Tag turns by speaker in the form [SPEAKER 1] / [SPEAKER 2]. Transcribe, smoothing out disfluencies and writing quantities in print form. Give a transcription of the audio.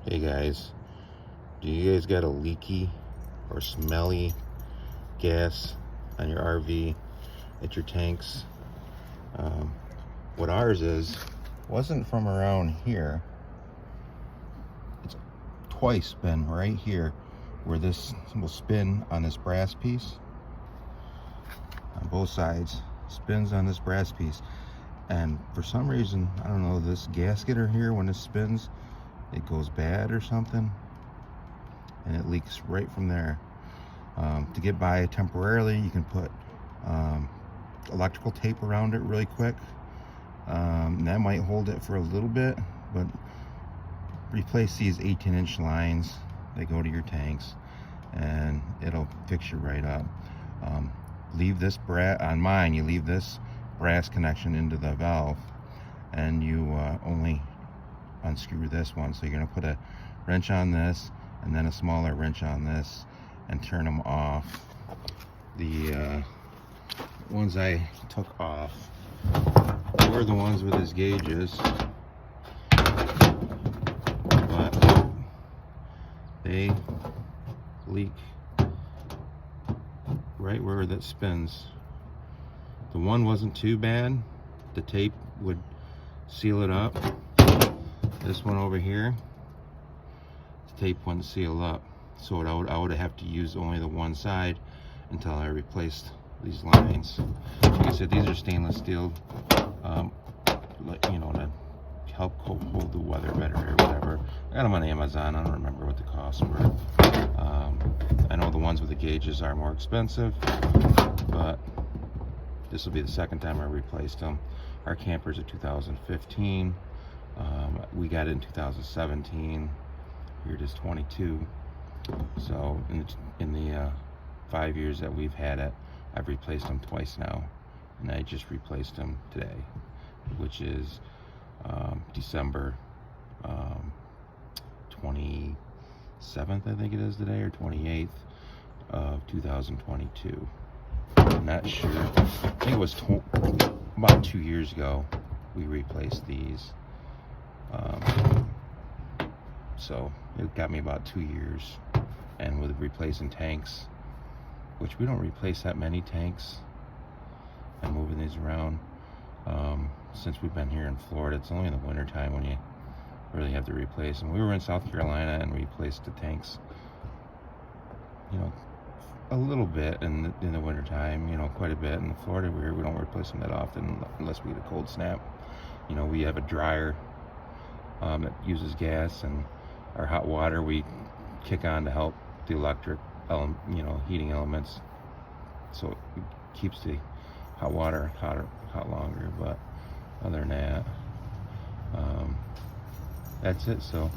[SPEAKER 1] Hey guys, do you guys got a leaky or smelly gas on your RV at your tanks? What ours is wasn't from around here. It's twice been right here where this will spin on this brass piece on both sides, spins on this brass piece, and for some reason, I don't know, this gasket or here, when it spins, it goes bad or something, and it leaks right from there. To get by temporarily, you can put electrical tape around it really quick. That might hold it for a little bit, but replace these 18-inch lines that go to your tanks and it'll fix you right up. Leave this on mine, you leave this brass connection into the valve, and you only unscrew this one. So you're going to put a wrench on this and then a smaller wrench on this and turn them off. The ones I took off were the ones with his gauges, but they leak right where that spins. The one wasn't too bad, the tape would seal it up. This one over here, the tape wouldn't seal up, so I would have to use only the one side until I replaced these lines. Like I said, these are stainless steel, to help hold the weather better or whatever. I got them on Amazon. I don't remember what the costs were. I know the ones with the gauges are more expensive, but this will be the second time I replaced them. Our camper's a 2015. We got it in 2017. Here it is 22. So in the 5 years that we've had it, I've replaced them twice now, and I just replaced them today, which is December 27th, I think it is today, or 28th of 2022. I'm not sure. I think it was about 2 years ago we replaced these. So it got me about 2 years. And with replacing tanks, which we don't replace that many tanks, and moving these around, since we've been here in Florida, it's only in the winter time when you really have to replace them. We were in South Carolina and replaced the tanks, a little bit in the winter time, quite a bit. In Florida, we don't replace them that often unless we get a cold snap. We have a dryer that uses gas, and our hot water we kick on to help the electric heating elements, so it keeps the hot water hot longer. But other than that, that's it. So